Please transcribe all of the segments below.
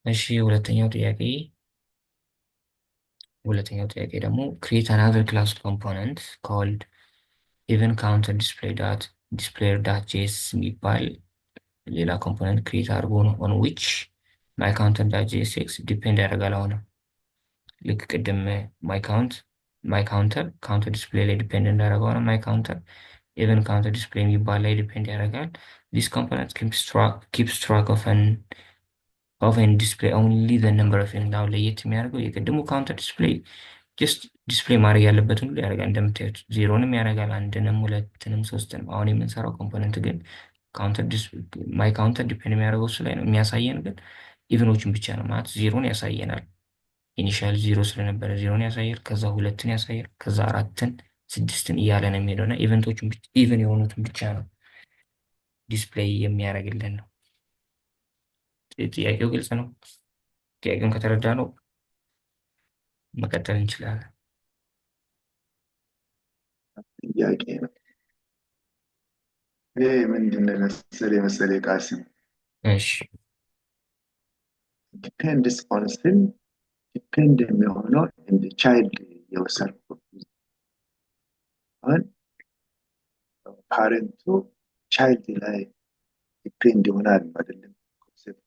እሺ ሁለተኛው ጥያቄ ደግሞ create another class component called even counter displayer.js የሚባል ሌላ ኮምፖነንት ክሬት አድርጎ ነው on which my counter.jsx ዲፔንድ ያደርጋል። አሁን ልክ ቅድም my counter ዲስፕሌይ ላይ ዲፔንድ እንዳደረገው ነው my counter even counter display የሚባል ላይ ዲፔንድ ያደርጋል። this component keeps track of an display only the number of now ለየት የሚያደርገው የቅድሙ ካውንተር ዲስፕሌይ ጀስት ዲስፕሌይ ማድረግ ያለበትን ሁሉ ያደርጋል። እንደምታዩት ዜሮንም ያደርጋል፣ አንድንም፣ ሁለትንም፣ ሶስትንም። አሁን የምንሰራው ኮምፖነንት ግን ማይ ካውንተር ዲፔንድ የሚያደርገው እሱ ላይ ነው። የሚያሳየን ግን ኢቨኖችን ብቻ ነው ማለት ዜሮን ያሳየናል። ኢኒሻል ዜሮ ስለነበረ ዜሮን ያሳያል፣ ከዛ ሁለትን ያሳያል፣ ከዛ አራትን፣ ስድስትን እያለ ነው የሚሄደው እና ኢቨን የሆኑትን ብቻ ነው ዲስፕሌይ የሚያደርግልን ነው። ጥያቄው ግልጽ ነው። ጥያቄውን ከተረዳ ነው መቀጠል እንችላለን። ጥያቄ ነው። ይሄ ምንድን ነው የመሰለ ቃል ስም እሺ ዲፔንድስ ኦን ስል ዲፔንድ የሚሆነው እንደ ቻይልድ የወሰድኩት አሁን ፓረንቱ ቻይልድ ላይ ዲፔንድ ይሆናል አይደለም። ኮንሴፕቱ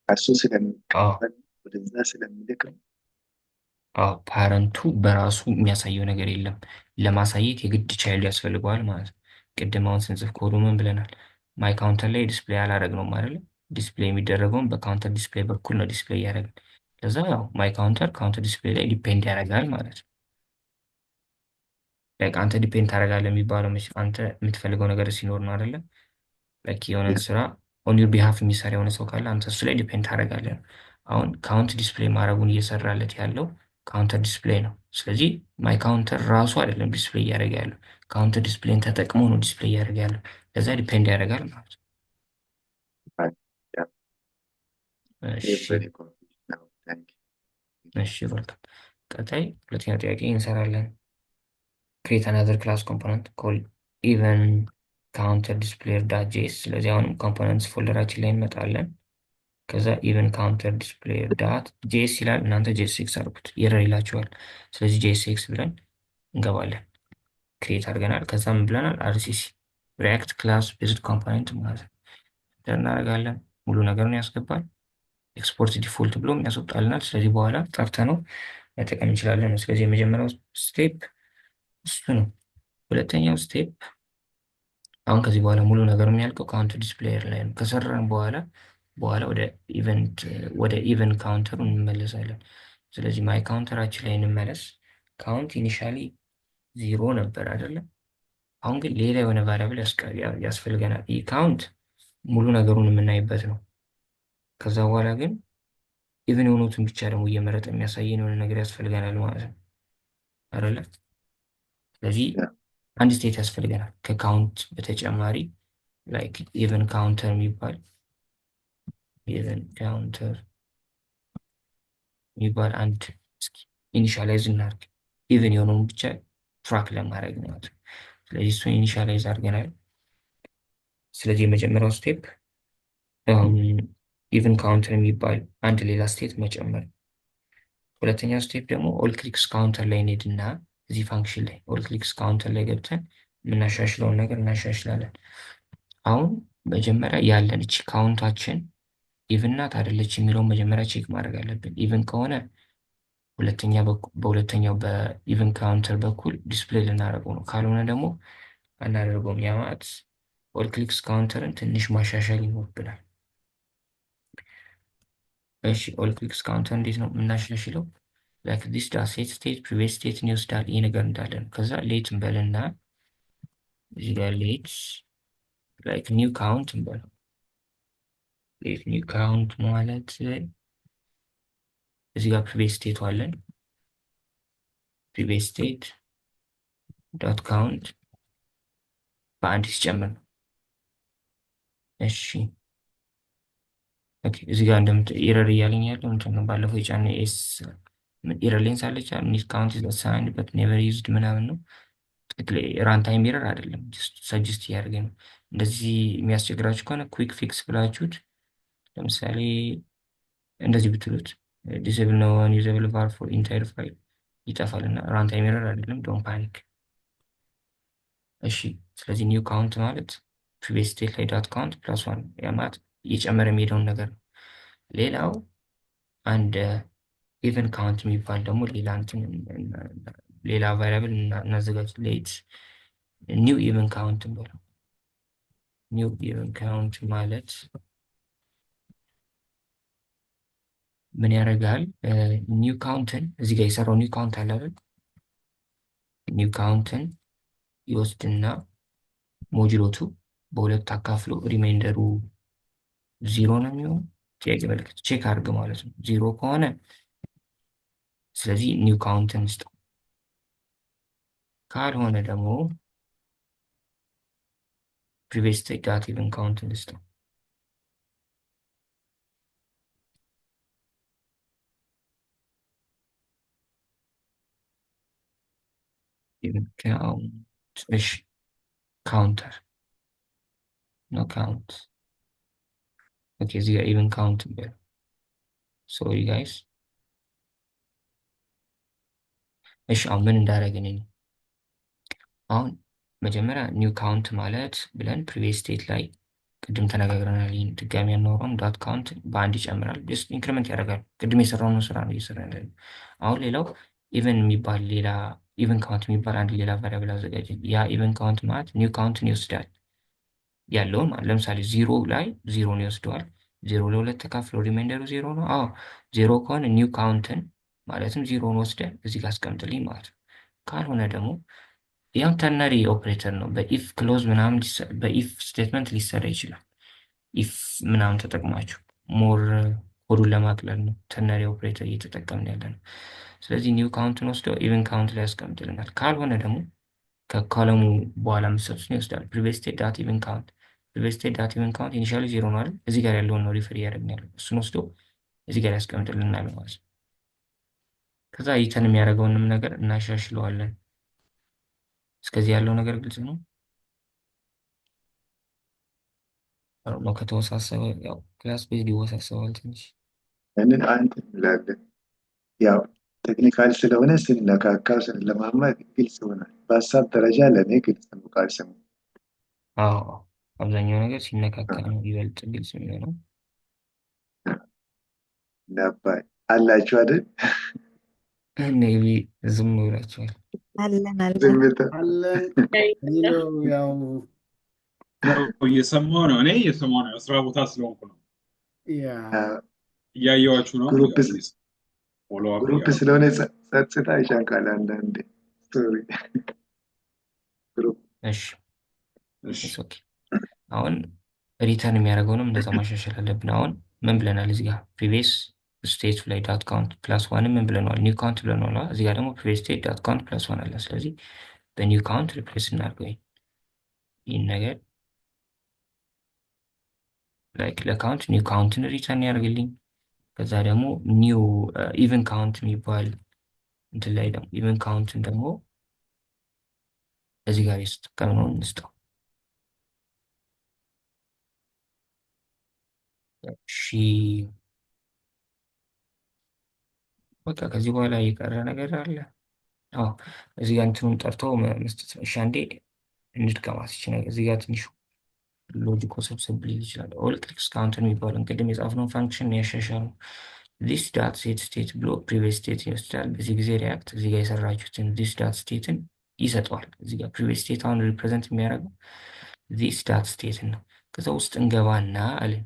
ከሱ ስለሚቀበል ወደዛ ስለሚልክ ነው። ፓረንቱ በራሱ የሚያሳየው ነገር የለም። ለማሳየት የግድ ቻይልድ ያስፈልገዋል ማለት ነው። ቅድም አሁን ስንጽፍ ኮዱ ምን ብለናል? ማይ ካውንተር ላይ ዲስፕሌይ አላደረግነውም አይደለ? ዲስፕሌይ የሚደረገውን በካውንተር ዲስፕሌይ በኩል ነው ዲስፕሌይ ያደረግን። ለዛ ያው ማይ ካውንተር ዲስፕሌይ ላይ ዲፔንድ ያደርጋል ማለት ነው። ላይክ አንተ ዲፔንድ ታደርጋለህ የሚባለው መቼ አንተ የምትፈልገው ነገር ሲኖር ነው አይደለ? ላይክ የሆነን ስራ ኦን ዩር ቢሃፍ የሚሰራ የሆነ ሰው ካለ አንተ እሱ ላይ ዲፔንድ ታደርጋለህ ነው። አሁን ካውንት ዲስፕሌይ ማድረጉን እየሰራለት ያለው ካውንተር ዲስፕሌይ ነው። ስለዚህ ማይ ካውንተር ራሱ አይደለም ዲስፕሌይ እያደረገ ያለው ካውንተር ዲስፕሌይን ተጠቅሞ ነው ዲስፕሌይ እያደረገ ያለው። ለዛ ዲፔንድ ያደርጋል ማለት ነው። እሺ እሺ ወልካም። ቀጣይ ሁለተኛ ጥያቄ እንሰራለን። create another class component called even counter displayer .js። ስለዚህ አሁንም ኮምፖነንትስ ፎልደራችን ላይ እንመጣለን። ከዛ ኢቨን ካውንተር ዲስፕሌይ ዳት ጄኤስ ይላል። እናንተ ጄኤስኤክስ አድርጉት ኤረር ይላችኋል። ስለዚህ ጄኤስኤክስ ብለን እንገባለን። ክሬት አድርገናል። ከዛ ምን ብለናል? አርሲሲ ሪያክት ክላስ ቤዝድ ኮምፖነንት ማለት ነው። እናደርጋለን። ሙሉ ነገሩን ያስገባል። ኤክስፖርት ዲፎልት ብሎም ያስወጣልናል። ስለዚህ በኋላ ጠርተ ነው መጠቀም እንችላለን። ስለዚህ የመጀመሪያው ስቴፕ እሱ ነው። ሁለተኛው ስቴፕ አሁን ከዚህ በኋላ ሙሉ ነገር የሚያልቀው ካውንት ዲስፕሌየር ላይ ነው። ከሰራን በኋላ ወደ ኢቨን ካውንተሩ እንመለሳለን። ስለዚህ ማይ ካውንተራችን ላይ እንመለስ። ካውንት ኢኒሻሊ ዜሮ ነበር አይደለም። አሁን ግን ሌላ የሆነ ቫሪያብል ያስፈልገናል። ይህ ካውንት ሙሉ ነገሩን የምናይበት ነው። ከዛ በኋላ ግን ኢቨን የሆኑትን ብቻ ደግሞ እየመረጠ የሚያሳየን የሆነ ነገር ያስፈልገናል ማለት ነው አይደለ? ስለዚህ አንድ ስቴት ያስፈልገናል ከካውንት በተጨማሪ ላይክ ኢቨን ካውንተር የሚባል አንድ ኢኒሻላይዝ እናድርግ። ኢቨን የሆነውን ብቻ ትራክ ለማድረግ ነው። ስለዚህ እሱን ኢኒሻላይዝ አድርገናል። ስለዚህ የመጀመሪያው ስቴፕ ኢቨን ካውንተር የሚባል አንድ ሌላ ስቴት መጨመር። ሁለተኛው ስቴፕ ደግሞ ኦል ክሊክስ ካውንተር ላይ እንሄድና እዚህ ፋንክሽን ላይ ኦል ክሊክስ ካውንተር ላይ ገብተን የምናሻሽለውን ነገር እናሻሽላለን። አሁን መጀመሪያ ያለን እቺ ካውንታችን ኢቭን ናት አይደለች የሚለውን መጀመሪያ ቼክ ማድረግ አለብን። ኢቭን ከሆነ በሁለተኛው በኢቭን ካውንተር በኩል ዲስፕሌይ ልናደርገው ነው። ካልሆነ ደግሞ አናደርገውም። ያ ማለት ኦል ክሊክስ ካውንተርን ትንሽ ማሻሻል ይኖርብናል። እሺ ኦል ክሊክስ ካውንተር እንዴት ነው የምናሻሽለው? ላይክ ዲስ ዳት ሴት ስቴት ፕሪቪየስ ስቴትን ይወስዳል። ይህ ነገር እንዳለ ነው። ከዛ ሌት እንበልና እዚህ ጋር ሌት ላይክ ኒው ካውንት እንበለው። ሌት ኒው ካውንት ማለት እዚህ ጋር ፕሪቪየስ ስቴቱ አለን። ፕሪቪየስ ስቴት ዶት ካውንት በአንድ ሲጨምር ነው። እሺ ኦኬ እዚህ ጋር ኤረር እያለኝ ያለው እንትን ነው። ባለፈው የጫነ ኤስ ኤረር ሌንስ አለች ኒድ ካውንት ኢዝ አሳይንድ በት ኔቨር ዩዝድ ምናምን ነው። ራንታይም ኤረር አይደለም፣ ሰጀስት እያደረገ ነው። እንደዚህ የሚያስቸግራችሁ ከሆነ ኩዊክ ፊክስ ብላችሁት ለምሳሌ እንደዚህ ብትሉት ዲስብል ነው ዩዘብል ቫር ፎር ኢንታይር ፋይል ይጠፋል እና ራንታይም ኤረር አይደለም። ዶንት ፓኒክ። እሺ ስለዚህ ኒው ካውንት ማለት ፕሪቪየስ ስቴት ላይ ዳት ካውንት ፕላስ ዋን ያ ማለት እየጨመረ የሚሄደውን ነገር ነው። ሌላው አንድ ኢቨን ካውንት የሚባል ደግሞ ሌላ እንትን ሌላ ቫሪያብል እናዘጋጅ። ሌት ኒው ኢቨን ካውንት እንበለው። ኒው ኢቨን ካውንት ማለት ምን ያደርጋል? ኒው ካውንትን እዚህ ጋር የሰራው ኒው ካውንት አለ አይደል? ኒው ካውንትን ይወስድና ሞጁሎቱ በሁለት አካፍሎ ሪማይንደሩ ዚሮ ነው የሚሆነው። ጥያቄ ምልክት ቼክ አድርግ ማለት ነው። ዚሮ ከሆነ ስለዚህ ኒው ካውንትን ስጠው፣ ካልሆነ ደግሞ ፕሪቪየስ ስቴት ዳት ኢቨን ካውንትን ስጠው። ኢቨን ካውንት እሺ፣ ካውንተር ነው ካውንት። ኦኬ እዚህ ጋር ኢቨን ካውንት እንበለው። ሶሪ ጋይስ። እሺ አሁን ምን እንዳደረግን እኔ አሁን መጀመሪያ ኒው ካውንት ማለት ብለን ፕሪቪየስ ስቴት ላይ ቅድም ተነጋግረናል። ይህን ድጋሚ ያናወራም ዳት ካውንት በአንድ ይጨምራል፣ ጀስት ኢንክሪመንት ያደርጋል። ቅድም የሰራውን ስራ ነው እየሰራ ያለ። አሁን ሌላው ኢቨን የሚባል ሌላ ኢቨን ካውንት የሚባል አንድ ሌላ ቫሪያብል አዘጋጅ። ያ ኢቨን ካውንት ማለት ኒው ካውንትን ይወስዳል ያለውን ማለት ለምሳሌ ዚሮ ላይ ዚሮን ይወስደዋል። ዜሮ ለሁለት ተካፍሎ ሪማይንደሩ ዜሮ ነው። አዎ ዜሮ ከሆነ ኒው ካውንትን ማለትም ዚሮን ወስደ እዚህ ጋር አስቀምጥልኝ ማለት ነው። ካልሆነ ደግሞ ያም ተርነሪ ኦፕሬተር ነው። በኢፍ ክሎዝ ምናምን በኢፍ ስቴትመንት ሊሰራ ይችላል። ኢፍ ምናምን ተጠቅማችሁ ሞር ኮዱን ለማቅለል ነው ተርነሪ ኦፕሬተር እየተጠቀምን ያለ ነው። ስለዚህ ኒው ካውንትን ወስደው ኢቨን ካውንት ላይ ያስቀምጥልናል። ካልሆነ ደግሞ ከኮለሙ በኋላ የምትሰጡትን ይወስዳል። ፕሪቪየስ ስቴት ዳት ኢቨን ካውንት፣ ፕሪቪየስ ስቴት ዳት ኢቨን ካውንት ኢኒሻሊ ዜሮ ነው አይደል? እዚህ ጋር ያለውን ነው ሪፈር እያደረግን ያለው። እሱን ወስዶ እዚህ ጋር ያስቀምጥልናል ማለት ነው። ከዛ ይተን የሚያደርገውንም ነገር እናሻሽለዋለን። እስከዚህ ያለው ነገር ግልጽ ነው። ነው ከተወሳሰበ ያው ክላስ ቤዝ ይወሳሰባል ትንሽ። ያንን አንድ እንላለን። ያው ቴክኒካል ስለሆነ ስንነካካው ስንለማመድ ግልጽ ይሆናል። በሀሳብ ደረጃ ለእኔ ግልጽ ነው ቃል ስሙ። አዎ አብዛኛው ነገር ሲነካካ ነው ይበልጥ ግልጽ የሚሆነው። እንዳባይ አላችሁ አይደል? ሜቢ ዝም ብላችኋል። አለን አለን ዝምታ አለን የሚለው ያው እየሰማሁ ነው። እኔ እየሰማሁ ነው። ስራ ቦታ ስለሆንኩ ነው። ያ እያየኋችሁ ነው። ግሩፕ ፎሎ አፕ ግሩፕ ስለሆነ ጸጥታ ይሻንቃል አንዳንዴ። ሶሪ ግሩፕ እሺ እሺ ኢትስ ኦኬ። አሁን ሪተርን የሚያደርገውንም እንደዛ ማሻሻል አለብን። አሁን ምን ብለናል እዚህ ጋር ፕሪቪየስ ስቴት ላይ ዳት ካውንት ፕላስ ዋንም ምን ብለናል? ኒው ካውንት ብለናል። እዚህ ጋር ደግሞ ፕሪቪየስ ስቴት ዳት ካውንት ፕላስ ዋን አለ። ስለዚህ በኒው ካውንት ሪፕሌስ እናድርገው ይህን ነገር ላይክ ለካውንት ኒው ካውንትን ሪተርን ያደርግልኝ። ከዛ ደግሞ ኒው ኢቨን ካውንት የሚባል እንትን ላይ ደግሞ ኢቨን ካውንትን ደግሞ እዚህ ጋር የተጠቀምነውን እንስጠው። እሺ በቃ ከዚህ በኋላ የቀረ ነገር አለ? አዎ እዚህ ጋር እንትኑን ጠርቶ መስጠት ነው። እሺ አንዴ እንድትቀማት ይችላል ነገር እዚህ ጋር ትንሹ ሎጂክ ውስብስብ ሊል ይችላል። ኦል ክሊክስ ካውንተር የሚባለውን ቅድም የጻፍነውን ፋንክሽን ያሻሻሉ። ዚስ ዳት ሴት ስቴት ብሎ ፕሪቪየስ ስቴት ይወስዳል። በዚህ ጊዜ ሪያክት እዚህ ጋር የሰራችሁትን ዚስ ዳት ስቴትን ይሰጠዋል። እዚህ ጋር ፕሪቪየስ ስቴት አሁን ሪፕሬዘንት የሚያደርገው ዚስ ዳት ስቴትን ነው። ከዛ ውስጥ እንገባና አለን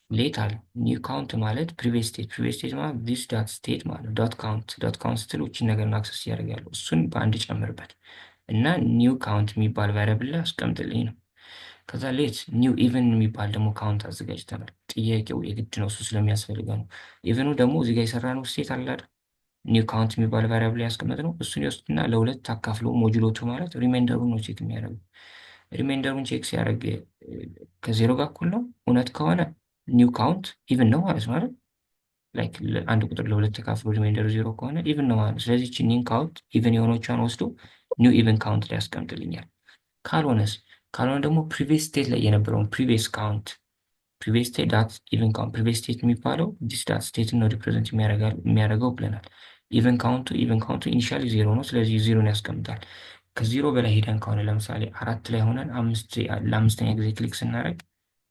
ሌት አለ ኒው ካውንት ማለት ፕሪቪየስ ስቴት ማለት ዚስ ዳት ስቴት ማለት ዳት ካውንት ስትል ውጭን ነገር አክሰስ ያደርጋሉ። እሱን በአንድ ጨምርበት እና ኒው ካውንት የሚባል ቫሪያብል ላይ አስቀምጥልኝ ነው። ከዛ ሌት ኒው ኢቨን የሚባል ደግሞ ካውንት አዘጋጅተናል። ጥያቄው የግድ ነው እሱ ስለሚያስፈልገ ነው። ኢቨኑ ደግሞ እዚህ ጋር የሰራነው ስቴት አለ አይደል? ኒው ካውንት የሚባል ቫሪያብል ያስቀመጥነው እሱን ይወስድና ለሁለት አካፍሎ ሞጁሎቱ ማለት ሪማይንደሩን ነው ቼክ የሚያደርገው። ሪማይንደሩን ቼክ ሲያደርግ ከዜሮ ጋር እኩል ነው እውነት ከሆነ ኒው ካውንት ኢቨን ነው ማለት ነው አይደል? ላይክ አንድ ቁጥር ለሁለት ተካፍሎ ሪማይንደሩ ዜሮ ከሆነ ኢቨን ነው ማለት ነው። ስለዚህ እቺ ኒው ካውንት ኢቨን የሆነቿን ወስዶ ኒው ኢቨን ካውንት ላይ ያስቀምጥልኛል። ካልሆነ ደግሞ ፕሪቪየስ ስቴት ላይ የነበረውን ፕሪቪየስ ካውንት ፕሪቪየስ ስቴት ዳት ኢቨን ካውንት ፕሪቪየስ ስቴት የሚባለው ዲስ ዳት ስቴትን ነው ሪፕሬዘንት የሚያደርገው ብለናል። ኢቨን ካውንቱ ኢኒሻሊ ዜሮ ነው። ስለዚህ ዜሮን ያስቀምጣል። ከዜሮ በላይ ሄደን ከሆነ ለምሳሌ አራት ላይ ሆነን ለአምስተኛ ጊዜ ክሊክ ስናደርግ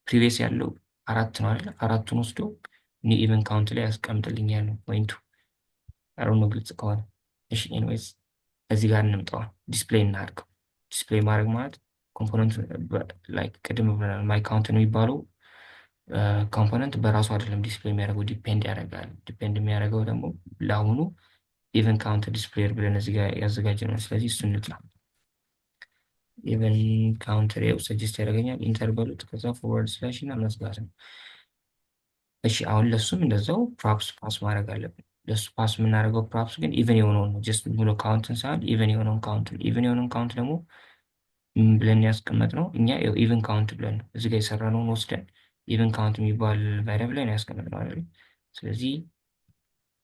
ፕሪቪየስ ያለው አራት ነው አይደል? አራቱን ወስዶ እኔ ኢቨን ካውንት ላይ ያስቀምጥልኛል ነው ፖይንቱ። አሮ ነው ግልጽ ከሆነ እሺ። ኤኒዌይስ እዚህ ጋር እንምጣዋል። ዲስፕሌይ እናድርገው። ዲስፕሌይ ማድረግ ማለት ኮምፖነንት ላይክ ቅድም ብለናል። ማይ ካውንት ነው የሚባለው ኮምፖነንት በራሱ አይደለም ዲስፕሌይ የሚያደርገው ዲፔንድ ያደርጋል። ዲፔንድ የሚያደርገው ደግሞ ለአሁኑ ኢቨን ካውንት ዲስፕሌየር ብለን እዚህ ጋር ያዘጋጀነው። ስለዚህ እሱን እንጥላ። ኢቨን ካውንተር ያው ሰጀስት ያደርገኛል። ኢንተር በሉት ከዛ ፎርዋርድ ስላሽ እና መስጋት ነው። እሺ አሁን ለሱም እንደዛው ፕሮፕስ ፓስ ማድረግ አለብን። ለሱ ፓስ የምናደርገው ፕሮፕስ ግን ኢቨን የሆነውን ነው። ጀስት ብሎ ካውንትን ሳይሆን ኢቨን የሆነውን ካውንት ነው። ኢቨን የሆነውን ካውንት ደግሞ ብለን ያስቀመጥነው እኛ ኢቨን ካውንት ብለን ነው። እዚህ ጋር የሰራነውን ወስደን ኢቨን ካውንት የሚባል ቫሪያብል ላይ ነው ያስቀመጥነው አይደል? ስለዚህ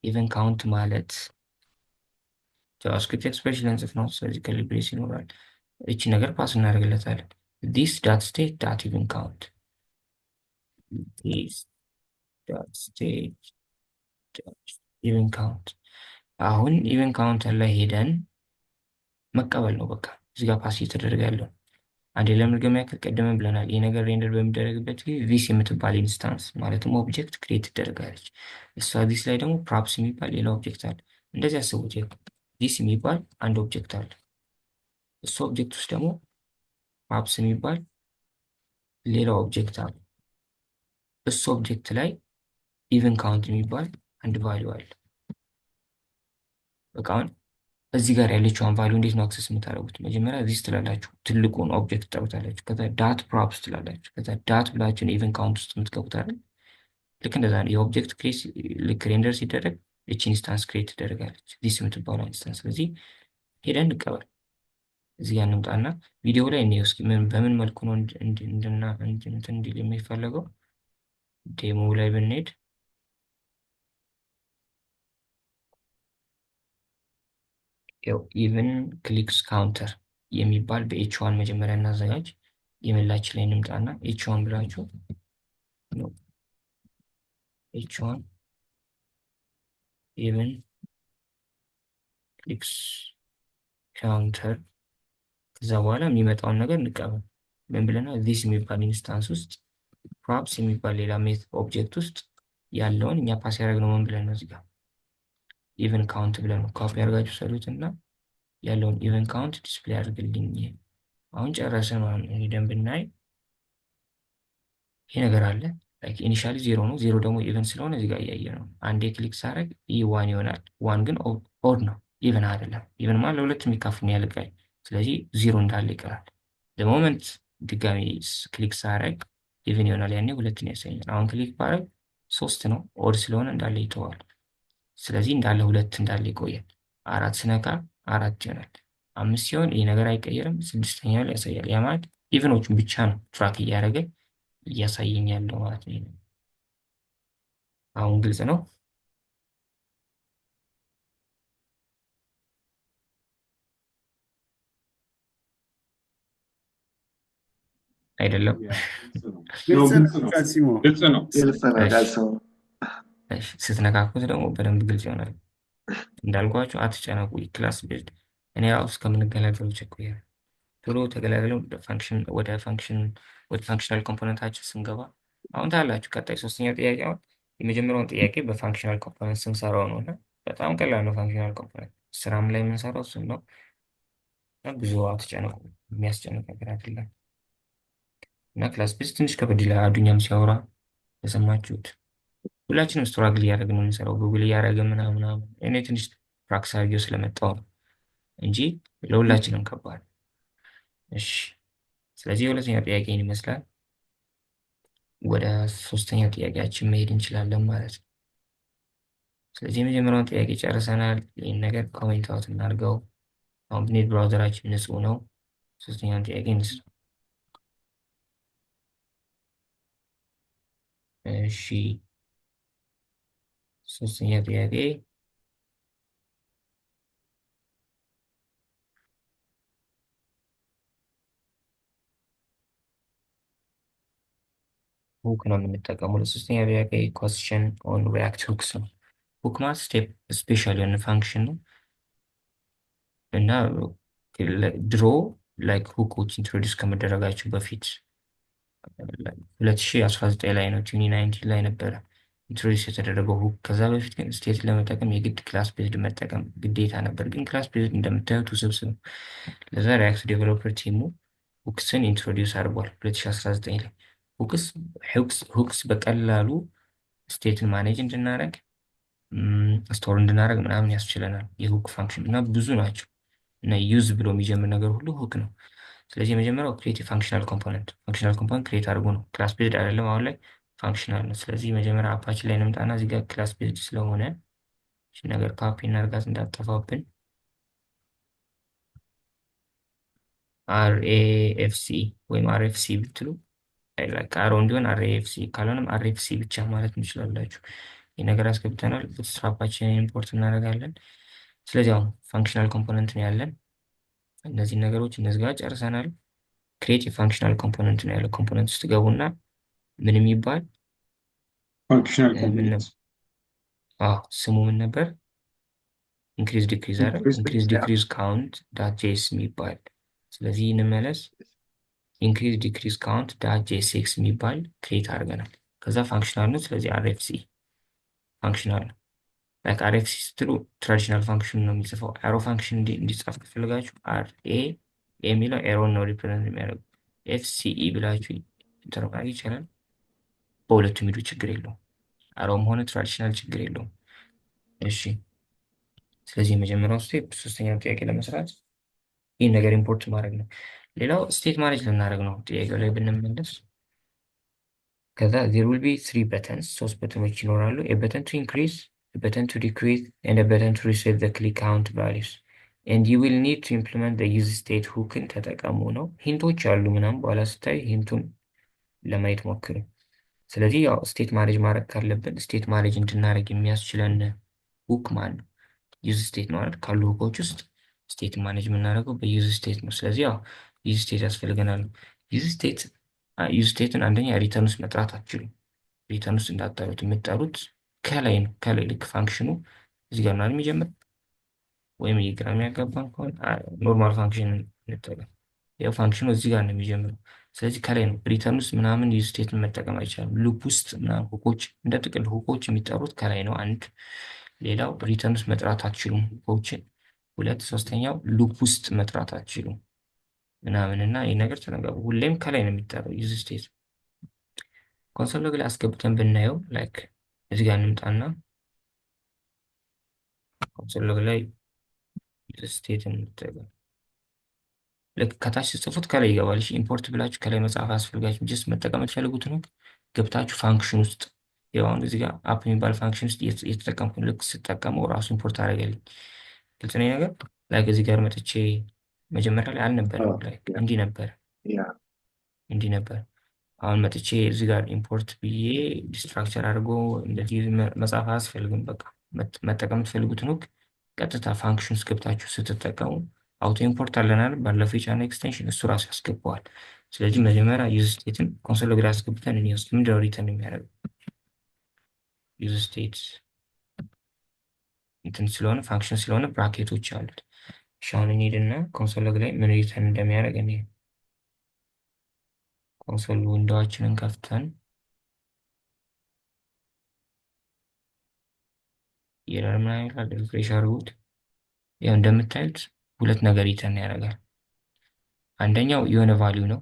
ኢቨን ካውንት ማለት ጃቫስክሪፕት ኤክስፕሬሽን ልንጽፍ ነው። ስለዚህ ከሊብሬስ ይኖራል። እቺ ነገር ፓስ እናደርግለታለን። ዲስ ዳት ስቴት ዳት ኢቨን ካውንት ዲስ ዳት ስቴት ኢቨን ካውንት። አሁን ኢቨን ካውንተር ላይ ሄደን መቀበል ነው በቃ። እዚህ ጋር ፓስ እየተደረገ ያለው አንዴ ለመድገም ያክል ቀደም ብለናል። ይህ ነገር ሬንደር በሚደረግበት ጊዜ ዚስ የምትባል ኢንስታንስ ማለትም ኦብጀክት ክሬት ትደረጋለች። እሷ ዚስ ላይ ደግሞ ፕሮፕስ የሚባል ሌላ ኦብጀክት አለ። እንደዚህ አስቡት። ዚስ የሚባል አንድ ኦብጀክት አለ። እሱ ኦብጀክት ውስጥ ደግሞ ፕሮፕስ የሚባል ሌላ ኦብጀክት አለ። እሱ ኦብጀክት ላይ ኢቨን ካውንት የሚባል አንድ ቫሊዩ አለ። በቃ አሁን እዚህ ጋር ያለችውን ቫሊዩ እንዴት ነው አክሰስ የምታደርጉት? መጀመሪያ ዚስ ትላላችሁ፣ ትልቁን ኦብጀክት ትጠሩታላችሁ። ከዛ ዳት ፕሮፕስ ትላላችሁ። ከዛ ዳት ብላችሁን ኢቨን ካውንት ውስጥ የምትገቡት አይደል? ልክ እንደዛ ነው። የኦብጀክት ክሬት ልክ ሬንደር ሲደረግ እቺ ኢንስታንስ ክሬት ትደረጋለች፣ ዚስ የምትባለው ኢንስታንስ። ስለዚህ ሄደን እንቀበል። እዚህ ጋር እንምጣና ቪዲዮ ላይ እኔ እስኪ በምን መልኩ ነው እንትን እንዲል የሚፈለገው ዴሞ ላይ ብንሄድ ኢቨን ክሊክስ ካውንተር የሚባል በኤች1 መጀመሪያ እናዘጋጅ። የምላች ላይ እንምጣና ኤች1 ብላችሁ ኤች1 ኢቨን ክሊክስ ካውንተር ከዛ በኋላ የሚመጣውን ነገር እንቀበል። ምን ብለናል? ዚስ የሚባል ኢንስታንስ ውስጥ ፕሮፕስ የሚባል ሌላ ሜት ኦብጀክት ውስጥ ያለውን እኛ ፓስ ያደረግነው ምን ብለን ነው? እዚህ ጋር ኢቨን ካውንት ብለን ነው። ካፒ አድርጋችሁ ሰሩት እና ያለውን ኢቨን ካውንት ዲስፕሌይ አድርግልኝ። አሁን ጨረስን ማለት ነው። ሄደን ብናይ ይሄ ነገር አለ። ላይክ ኢኒሻሊ ዜሮ ነው። ዜሮ ደግሞ ኢቨን ስለሆነ እዚህ ጋር እያየ ነው። አንዴ ክሊክ ሳደርግ ይህ ዋን ይሆናል። ዋን ግን ኦድ ነው፣ ኢቨን አይደለም። ኢቨን ማለት ለሁለት የሚካፈል ነው ያልቃል። ስለዚህ ዜሮ እንዳለ ይቀራል። ለሞመንት ድጋሚ ክሊክ ሳደርግ ኢቨን ይሆናል። ያኔ ሁለትን ያሳየኛል። አሁን ክሊክ ባደርግ ሶስት ነው፣ ኦድ ስለሆነ እንዳለ ይተዋል። ስለዚህ እንዳለ ሁለት እንዳለ ይቆያል። አራት ስነካ አራት ይሆናል። አምስት ሲሆን ይህ ነገር አይቀየርም። ስድስተኛው ላይ ያሳያል። ያ ማለት ኢቨኖቹን ብቻ ነው ትራክ እያደረገ እያሳየኝ ያለው ማለት ነው። አሁን ግልጽ ነው አይደለም? ግልጽ ነው ካሲሞ፣ ግልጽ ነው። ግልጽ ነው ካልሰው ስትነካኩት ደግሞ በደንብ ግልጽ ይሆናል። እንዳልኳቸው አትጨነቁ። ክላስ ቤዝድ እኔ ራሱ እስከምንገላገሉ ቸኩያለሁ። ቶሎ ተገላግለው ወደ ፋንክሽናል ኮምፖነንታችን ስንገባ አሁን ታላችሁ። ቀጣይ ሶስተኛው ጥያቄ አሁን የመጀመሪያውን ጥያቄ በፋንክሽናል ኮምፖነንት ስንሰራው ነው እና በጣም ቀላል ነው። ፋንክሽናል ኮምፖነንት ስራም ላይ የምንሰራው እሱን ነው። ብዙ አትጨነቁ፣ የሚያስጨንቅ ነገር አይደለም። እና ክላስ ቤዝድ ትንሽ ከበድ ይላል። አዱኛም ሲያወራ የሰማችሁት ሁላችንም ስትራግል እያደረግን ነው የምንሰራው። ጉግል እያደረግን ምናምን እኔ ትንሽ ፕራክቲስ አድርጌው ስለመጣው ነው እንጂ ለሁላችንም ከባድ። እሺ፣ ስለዚህ የሁለተኛው ጥያቄን ይመስላል። ወደ ሶስተኛው ጥያቄያችን መሄድ እንችላለን ማለት ነው። ስለዚህ የመጀመሪያውን ጥያቄ ጨርሰናል። ይህን ነገር ኮሜንት አውት እናድርገው። አሁን ብኔት ብራውዘራችን ንጹህ ነው። ሶስተኛውን ጥያቄ እንስራ። እሺ፣ ሶስተኛ ጥያቄ ሁክ ነው የምንጠቀመው። ለሶስተኛ ጥያቄ ኮስችን ኦን ሪያክት ሁክስ ነው። ሁክ ማለት ስቴፕ ስፔሻል የሆነ ፋንክሽን ነው እና ድሮ ላይክ ሁኮች ኢንትሮዲውስ ከመደረጋቸው በፊት 2019 ላይ ነው 2019 ላይ ነበረ ኢንትሮዲውስ የተደረገው ሁክ። ከዛ በፊት ግን ስቴት ለመጠቀም የግድ ክላስ ቤዝድ መጠቀም ግዴታ ነበር። ግን ክላስ ቤዝድ እንደምታዩት ውስብስብ ነው። ለዛ ሪያክት ዴቨሎፐር ቲሙ ሁክስን ኢንትሮዲውስ አድርጓል 2019 ላይ። ሁክስ በቀላሉ ስቴትን ማኔጅ እንድናደረግ ስቶር እንድናደረግ ምናምን ያስችለናል። የሁክ ፋንክሽን እና ብዙ ናቸው እና ዩዝ ብሎ የሚጀምር ነገር ሁሉ ሁክ ነው። ስለዚህ የመጀመሪያው ክሬት የፋንክሽናል ኮምፖነንት ክሬት አድርጎ ነው። ክላስ ቤዝድ አይደለም አሁን ላይ ፋንክሽናል ነው። ስለዚህ መጀመሪያ አፓችን ላይ እንምጣና እዚህ ጋር ክላስ ቤዝድ ስለሆነ እሺ ነገር ካፒ እናድርጋት እንዳጠፋብን አርኤኤፍሲ ወይም አርኤፍሲ ብትሉ አሮ እንዲሆን አርኤፍሲ ካልሆነም አርኤፍሲ ብቻ ማለት እንችላላችሁ። ይህ ነገር አስገብተናል። ቡትስትራፓችንን ኢምፖርት እናደርጋለን። ስለዚህ አሁን ፋንክሽናል ኮምፖነንት ነው ያለን። እነዚህ ነገሮች እነዚህ ጋር ጨርሰናል። ክሬት የፋንክሽናል ኮምፖነንት ነው ያለው። ኮምፖነንት ውስጥ ገቡና ምን የሚባል ፋንክሽናል ምን ኮምፖነንት ስሙ ምን ነበር? ኢንክሪዝ ዲክሪዝ አይደል? ኢንክሪዝ ዲክሪዝ ካውንት ዳት ጄስ የሚባል ስለዚህ እንመለስ። ኢንክሪዝ ዲክሪዝ ካውንት ዳት ጄ6 የሚባል ክሬት አድርገናል። ከዛ ፋንክሽናል ነው። ስለዚህ አርኤፍሲ ፋንክሽናል ነው። ላይክ አርኤፍሲ ስትሉ ትራዲሽናል ፋንክሽን ነው የሚጽፈው። አሮ ፋንክሽን እንዲጻፍ ከፈለጋችሁ አር ኤ የሚለው ኤሮን ነው ሪፕሬዘንት የሚያደርገው። ኤፍሲኢ ብላችሁ ተረጋግ ይቻላል። በሁለቱም ሂዱ ችግር የለውም። አሮም ሆነ ትራዲሽናል ችግር የለውም። እሺ ስለዚህ የመጀመሪያው ስቴፕ ሶስተኛው ጥያቄ ለመስራት ይህን ነገር ኢምፖርት ማድረግ ነው። ሌላው ስቴት ማኔጅ ልናደርግ ነው። ጥያቄው ላይ ብንመለስ ከዛ there will be 3 buttons ሶስት በተኖች ይኖራሉ። a button to increase, a button to decrease and a button to reset the click count values and you will need to implement the use state hookን ተጠቀሙ ነው። ሂንቶች አሉ ምናምን በኋላ ስታይ ሂንቱን ለማየት ሞክሩ። ስለዚህ ያው ስቴት ማኔጅ ማድረግ ካለብን ስቴት ማኔጅ እንድናደርግ የሚያስችለን ሁክ ማለት ነው ዩዝ ስቴት ነው አይደል? ካሉ ሁኮች ውስጥ ስቴት ማኔጅ የምናደርገው በዩዝ ስቴት ነው። ስለዚህ ያው ዩዝ ስቴት ያስፈልገናል። ዩዝ ስቴትን አንደኛ ሪተርን ውስጥ መጥራት አትችሉም። ሪተርን ውስጥ እንዳጠሩት የምትጠሩት ከላይ ነው። ከላይ ልክ ፋንክሽኑ እዚህ ጋር ምናምን የሚጀምር ወይም የግራ የሚያጋባን ከሆነ ኖርማል ፋንክሽን እንጠቀም። ያው ፋንክሽኑ እዚህ ጋር ነው የሚጀምረው። ስለዚህ ከላይ ነው። ሪተርን ውስጥ ምናምን ዩዝ ስቴትን መጠቀም አይቻልም። ሉፕ ውስጥ ምናምን ሁኮች እንደ ጥቅል ሁኮች የሚጠሩት ከላይ ነው። አንድ ሌላው ሪተርን ውስጥ መጥራት አትችሉም ሁኮችን። ሁለት ሶስተኛው ሉፕ ውስጥ መጥራት አትችሉም ምናምን እና ይህ ነገር ተነጋቡ። ሁሌም ከላይ ነው የሚጠራው ዩዝ ስቴት። ኮንሶል ሎግ ላይ አስገብተን ብናየው ላይክ እዚህ ጋር እንምጣና ኮንሶል ሎግ ላይ ዩዝ ስቴት እንጠቀም። ልክ ከታች ስጽፉት ከላይ ይገባል። እሺ ኢምፖርት ብላችሁ ከላይ መጻፍ አያስፈልጋችሁም። ጀስት መጠቀም የምትፈልጉት ነው ገብታችሁ ፋንክሽን ውስጥ ያው አሁን እዚህ ጋር አፕ የሚባል ፋንክሽን ውስጥ እየተጠቀምኩ ልክ ስጠቀመው ራሱ ኢምፖርት አደረገልኝ። ግልጽ ነው ነገር ላይክ እዚህ ጋር መጥቼ መጀመሪያ ላይ አልነበረም ላይክ እንዲህ ነበር። አሁን መጥቼ እዚህ ጋር ኢምፖርት ብዬ ዲስትራክቸር አድርጎ እንደዚህ መጻፍ አያስፈልግም። በቃ መጠቀም የምትፈልጉትን ሁክ ቀጥታ ፋንክሽን ውስጥ ገብታችሁ ስትጠቀሙ አውቶ ኢምፖርት አለናል ባለፈው የቻና ኤክስቴንሽን እሱ ራሱ ያስገባዋል። ስለዚህ መጀመሪያ ዩዝ ስቴትን ኮንሶል ሎግ ላይ አስገብተን እንወስድ። ምንድነው ሪተርን የሚያደርገው ዩዝ ስቴት እንትን ስለሆነ ፋንክሽን ስለሆነ ብራኬቶች አሉት። ሻውን እንሂድና ኮንሶል ሎግ ላይ ምን ሪተርን እንደሚያደርግ እኔ ኮንሶል ዊንዶዋችንን ከፍተን ኤረር ምናምን ይላል ሪፍሬሽ አድርጉት። ያው እንደምታዩት ሁለት ነገር ሪተርን ያደርጋል። አንደኛው የሆነ ቫልዩ ነው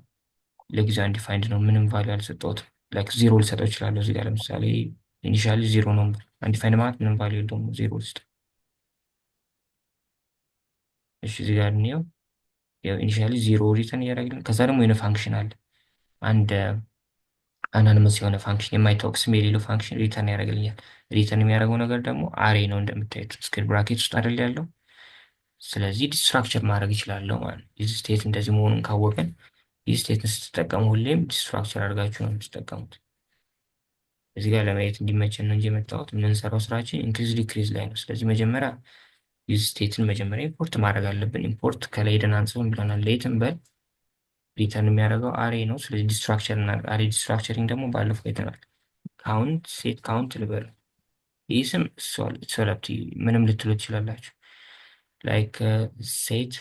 ለጊዜው አንዲፋይንድ ነው። ምንም ቫልዩ አልሰጠሁትም። ላይክ ዜሮ ልሰጠው እችላለሁ። እዚህ ጋር ለምሳሌ ኢኒሻሊ ዜሮ ነው። አንዲፋይንድ ማለት ምንም ቫልዩ የለውም ዜሮ ውስጥ። እሺ እዚህ ጋር እንየው። ያው ኢኒሻሊ ዜሮ ሪተርን እያደረግልን ከዛ ደግሞ የሆነ ፋንክሽን አለ አንድ አናኒመስ የሆነ ፋንክሽን የማይታወቅ ስም የሌለው ፋንክሽን ሪተርን ያደርግልኛል። ሪተርን የሚያደርገው ነገር ደግሞ አሬ ነው እንደምታዩት ስኩዌር ብራኬት ውስጥ አይደል ያለው። ስለዚህ ዲስትራክቸር ማድረግ ይችላለሁ ማለት ነው። ዩዝ ስቴት እንደዚህ መሆኑን ካወቅን ዩዝ ስቴትን ስትጠቀሙ ሁሌም ዲስትራክቸር አድርጋችሁ ነው የምትጠቀሙት። እዚህ ጋር ለማየት እንዲመቸን ነው እንጂ የመጣሁት የምንሰራው ስራችን ኢንክሪዝ ዲክሪዝ ላይ ነው። ስለዚህ መጀመሪያ ዩዝ ስቴትን መጀመሪያ ኢምፖርት ማድረግ አለብን። ኢምፖርት ከላይ ሄደን አንጽፍም ብለናል። ሌትም በል ሪተርን የሚያደርገው አሬ ነው። ስለዚህ ዲስትራክቸር እናድርግ። አሬ ዲስትራክቸሪንግ ደግሞ ባለፈው አይተናል። ካውንት ሴት ካውንት ልበል። ይህ ስም ሶለፕቲ ምንም ልትሉ ትችላላችሁ። ላይክ ሴት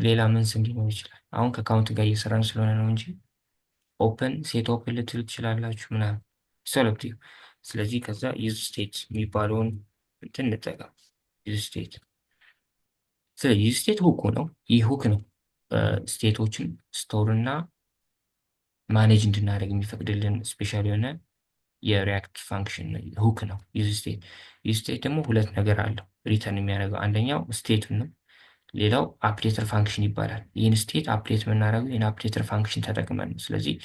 ሌላ ምን ስም ሊኖር ይችላል? አሁን ከካውንት ጋር እየሰራን ስለሆነ ነው እንጂ ኦፕን ሴት ኦፕን ልትሉ ትችላላችሁ ምናምን ሶለፕቲ። ስለዚህ ከዛ ዩዝ ስቴት የሚባለውን እንትን እንጠቀም። ዩዝ ስቴት ስለዚህ ዩዝ ስቴት ሁኩ ነው። ይህ ሁክ ነው ስቴቶችን ስቶር እና ማኔጅ እንድናደርግ የሚፈቅድልን ስፔሻል የሆነ የሪያክት ፋንክሽን ሁክ ነው ዩዝ ስቴት። ዩዝ ስቴት ደግሞ ሁለት ነገር አለው ሪተርን የሚያደርገው። አንደኛው ስቴቱን ነው፣ ሌላው አፕዴተር ፋንክሽን ይባላል። ይህን ስቴት አፕዴት የምናደርገው ይህን አፕዴተር ፋንክሽን ተጠቅመን ነው። ስለዚህ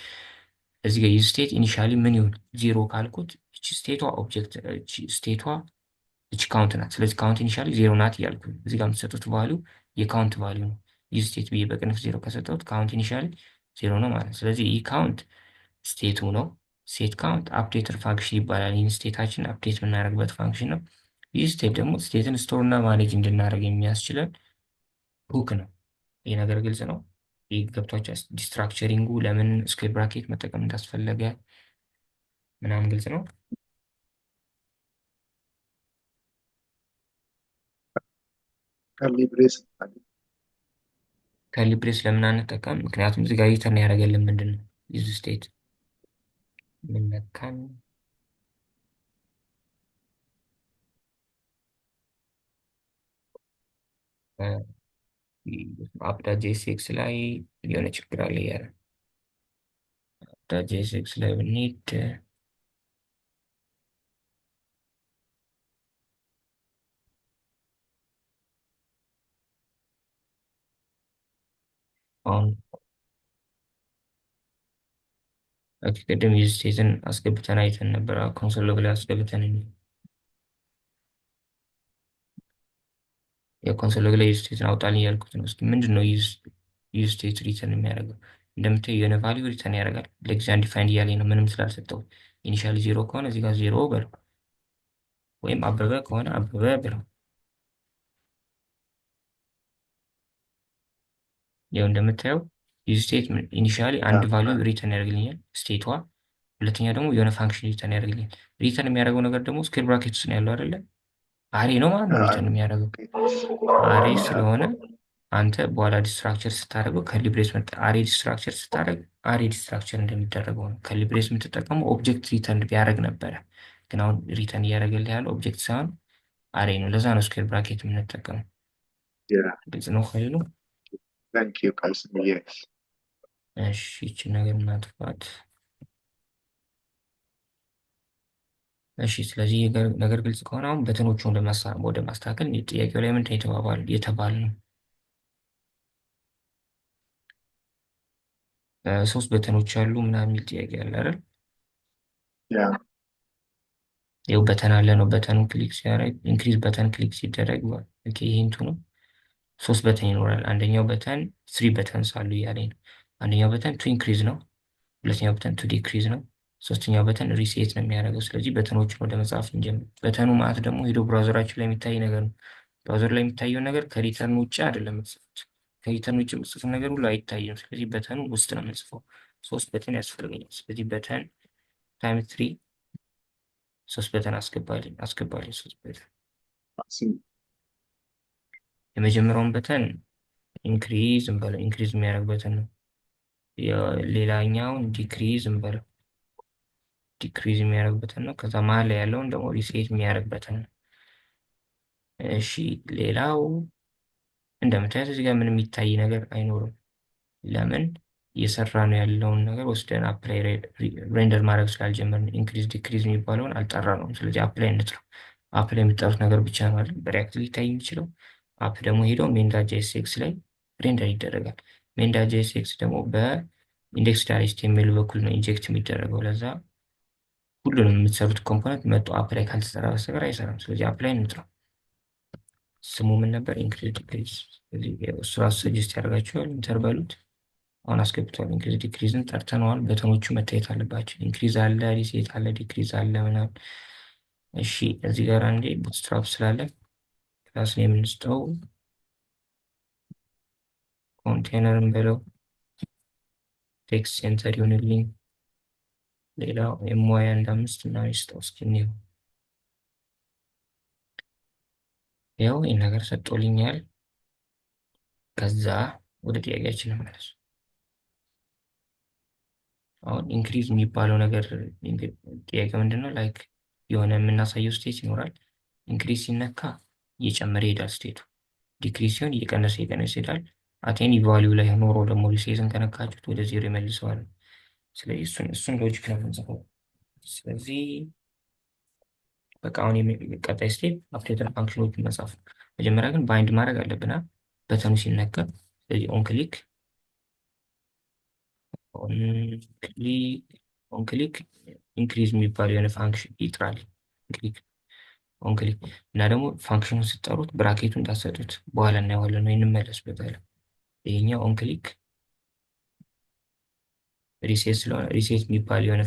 እዚህ ጋር ዩዝ ስቴት ኢኒሻሊ ምን ይሁን ዜሮ ካልኩት እቺ ስቴቷ ኦብጀክት ስቴቷ እቺ ካውንት ናት። ስለዚህ ካውንት ኢኒሻሊ ዜሮ ናት እያልኩ እዚህ ጋር የምትሰጡት ቫሊዩ የካውንት ቫሊዩ ነው። ዩዝ ስቴት ብዬ በቅንፍ ዜሮ ከሰጠሁት ካውንት ኢኒሻሊ ዜሮ ነው ማለት ነው። ስለዚህ ይህ ካውንት ስቴቱ ነው። ሴት ካውንት አፕዴተር ፋንክሽን ይባላል። ይህን ስቴታችን አፕዴት የምናደርግበት ፋንክሽን ነው። ይህ ስቴት ደግሞ ስቴትን ስቶር እና ማኔጅ እንድናደርግ የሚያስችለን ሁክ ነው። ይህ ነገር ግልጽ ነው። ይህ ገብቷቸው ዲስትራክቸሪንጉ ለምን ስኩዌር ብራኬት መጠቀም እንዳስፈለገ ምናምን ግልጽ ነው። ከርሊ ብሬስ ከርሊ ብሬስ ለምን አንጠቀም? ምክንያቱም እዚህ ጋር ሪተርን ያደረገልን ምንድን ነው? ዩዝ ስቴት ምን ነካን? አፕዳ ጄኤስኤክስ ላይ የሆነ ችግር አለ እያለ አፕዳ ጄኤስኤክስ ላይ ብንሄድ አሁን ቅድም ዩዝ ስቴትን አስገብተን አይተን ነበር። ኮንሶል ሎግ ላይ አስገብተን የኮንሶል ሎግ ላይ ዩዝ ስቴትን አውጣልኝ እያልኩት ነው። እስኪ ምንድን ነው ዩዝ ስቴት ሪተርን የሚያደርገው? እንደምታዩ የሆነ ቫሊዩ ሪተርን ያደርጋል። ለጊዜ አንዲፋይንድ እያለኝ ነው ምንም ስላልሰጠው። ኢኒሻሊ ዜሮ ከሆነ እዚህ ጋር ዜሮ በለው፣ ወይም አበበ ከሆነ አበበ ብለው። ያው እንደምታየው ዩዝ ስቴት ኢኒሻሊ አንድ ቫሊዩ ሪተርን ያደርግልኛል ስቴቷ፣ ሁለተኛ ደግሞ የሆነ ፋንክሽን ሪተርን ያደርግልኛል። ሪተርን የሚያደርገው ነገር ደግሞ ስኩዌር ብራኬት ውስጥ ነው ያለው አይደለ? አሬ ነው ማለት ነው ሪተርን የሚያደርገው አሬ ስለሆነ አንተ በኋላ ዲስትራክቸር ስታደርገው ከርሊ ብሬስ አሬ ዲስትራክቸር ስታደርግ አሬ ዲስትራክቸር እንደሚደረገው ነው። ከርሊ ብሬስ የምትጠቀመው ኦብጀክት ሪተርን ቢያደርግ ነበረ፣ ግን አሁን ሪተርን እያደረገልህ ያለው ኦብጀክት ሳይሆን አሬ ነው። ለዛ ነው ስኩዌር ብራኬት የምንጠቀመው። ግልጽ ነው ከሌሉ? እሺ ይችን ነገር እናጥፋት። እሺ ስለዚህ ነገር ግልጽ ከሆነ አሁን በተኖቹን ወደ ማስተካከል ጥያቄው ላይ ምንድን የተባል ነው? ሶስት በተኖች አሉ ምናምን የሚል ጥያቄ አለ አይደል? ይኸው በተን አለ ነው። በተኑ ክሊክ ሲያደርግ ኢንክሪዝ በተን ክሊክ ሲደረግ ይሄንቱ ነው። ሶስት በተን ይኖራል። አንደኛው በተን ስሪ በተንስ አሉ እያለኝ ነው። አንደኛው በተን ቱ ኢንክሪዝ ነው። ሁለተኛው በተን ቱ ዲክሪዝ ነው። ሶስተኛው በተን ሪሴት ነው የሚያደርገው። ስለዚህ በተኖችን ወደ መጽሐፍ እንጀምር። በተኑ ማለት ደግሞ ሄዶ ብራውዘራችን ላይ የሚታይ ነገር ነው። ብራውዘር ላይ የሚታየውን ነገር ከሪተርን ውጭ አይደለም የምጽፉት። ከሪተርን ውጭ የምጽፉት ነገር ሁሉ አይታይም። ስለዚህ በተኑ ውስጥ ነው የምንጽፈው። ሶስት በተን ያስፈልገኛል። ስለዚህ በተን ታይም ትሪ ሶስት በተን አስገባልኝ። ሶስት በተን የመጀመሪያውን በተን ኢንክሪዝ እንበለው። ኢንክሪዝ የሚያደርግ በተን ነው። ሌላኛውን ዲክሪዝ እንበለው። ዲክሪዝ የሚያደርግ በተን ነው። ከዛ መሀል ላይ ያለውን ደግሞ ሪሴት የሚያደርግ በተን ነው። እሺ ሌላው እንደምታዩት እዚህ ጋር ምንም የሚታይ ነገር አይኖርም። ለምን? እየሰራ ነው ያለውን ነገር ወስደን አፕላይ ሬንደር ማድረግ ስላልጀመርን ኢንክሪዝ ዲክሪዝ የሚባለውን አልጠራ ነው። ስለዚህ አፕላይ እንጥረው። አፕላይ የሚጠሩት ነገር ብቻ ነው አይደል በሪያክት ሊታይ የሚችለው። አፕ ደግሞ ሄደው ሜንዳ ጄኤስኤክስ ላይ ሬንደር ይደረጋል። ሜንዳ ጄኤስኤክስ ደግሞ በኢንዴክስ ዳር ኤችቲኤምኤል በኩል ነው ኢንጀክት የሚደረገው። ለዛ ሁሉንም የምትሰሩት ኮምፖነንት መጥቶ አፕላይ ካልተሰራ በስተቀር አይሰራም። ስለዚህ አፕላይ እንጥረው። ስሙ ምን ነበር? ኢንክሪዝ ዲክሪዝ። ስለዚህ እሱ ራሱ ሰጀስት ያደርጋችኋል። ኢንተር በሉት። አሁን አስገብቷል። ኢንክሪዝ ዲክሪዝን ጠርተነዋል። በተኖቹ መታየት አለባቸው። ኢንክሪዝ አለ፣ ሪሴት አለ፣ ዲክሪዝ አለ ምናምን። እሺ እዚህ ጋር አንዴ ቡትስትራፕ ስላለ ክላስ ነው የምንስጠው። ኮንቴነርን በለው ቴክስት ሴንተር ይሆንልኝ። ሌላው ኤምዋይ 1.5 ምናምን ይስጠው እስኪ እንየው። ያው ይህን ነገር ሰጥቶልኛል። ከዛ ወደ ጥያቄያችን እንመለስ። አሁን ኢንክሪዝ የሚባለው ነገር ጥያቄ ምንድን ነው? ላይክ የሆነ የምናሳየው ስቴት ይኖራል። ኢንክሪዝ ሲነካ እየጨመረ ይሄዳል ስቴቱ። ዲክሪዝ ሲሆን እየቀነሰ ይሄዳል። አቴኒ ቫሊዩ ላይ ኖሮ ደግሞ ሪሴትን ከነካችሁት ወደ ዜሮ ይመልሰዋል። ስለዚህ እሱን ሎጂክ ነው የምንጽፈው። ስለዚህ በቃ አሁን ቀጣይ ስቴፕ አፕዴተር ፋንክሽኖችን መጻፍ ነው። መጀመሪያ ግን ባይንድ ማድረግ አለብና በተኑ ሲነካ። ስለዚህ ኦንክሊክ ኢንክሪዝ የሚባል የሆነ ፋንክሽን ይጥራል። ኦንክሊክ እና ደግሞ ፋንክሽኑን ስትጠሩት ብራኬቱ እንዳሰጡት በኋላ እናየዋለን ወይ እንመለስበታለን። ይሄኛው ኦንክሊክ ሪሴት ስለሆነ ሪሴት የሚባል የሆነ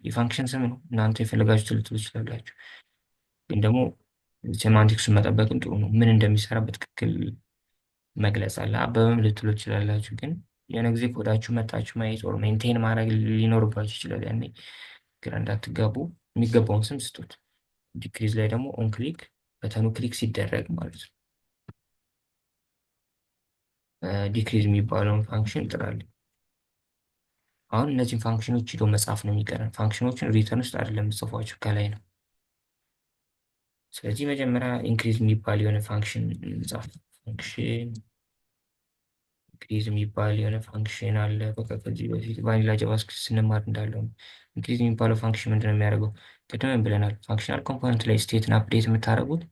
የፋንክሽን ስም ነው። እናንተ የፈለጋችሁ ልትሉ ትችላላችሁ። ግን ደግሞ ሴማንቲክሱን መጠበቅም ጥሩ ነው። ምን እንደሚሰራ በትክክል መግለጽ አለ። አበበም ልትሉ ትችላላችሁ። ግን የሆነ ጊዜ ኮዳችሁ መጣችሁ ማየት ኦር ሜንቴን ማድረግ ሊኖርባችሁ ይችላል። ያኔ ግራ እንዳትጋቡ የሚገባውን ስም ስጡት። ዲክሪዝ ላይ ደግሞ ኦን ክሊክ በተኑ ክሊክ ሲደረግ ማለት ነው። ዲክሪዝ የሚባለውን ፋንክሽን እንጥራለን። አሁን እነዚህን ፋንክሽኖች ሂዶ መጻፍ ነው የሚቀረን። ፋንክሽኖችን ሪተርን ውስጥ አይደለም የምጽፏቸው ከላይ ነው። ስለዚህ መጀመሪያ ኢንክሪዝ የሚባል የሆነ ፋንክሽን እንጻፍ። ፋንክሽን ኢንክሪዝ የሚባል የሆነ ፋንክሽን አለ። በቃ ከዚህ በፊት ቫኒላ ጃቫስክሪፕት ስንማር እንዳለው ኢንክሪዝ የሚባለው ፋንክሽን ምንድነው የሚያደርገው? ቅድም ብለናል። ፋንክሽናል ኮምፖነንት ላይ ስቴትን አፕዴት የምታደርጉት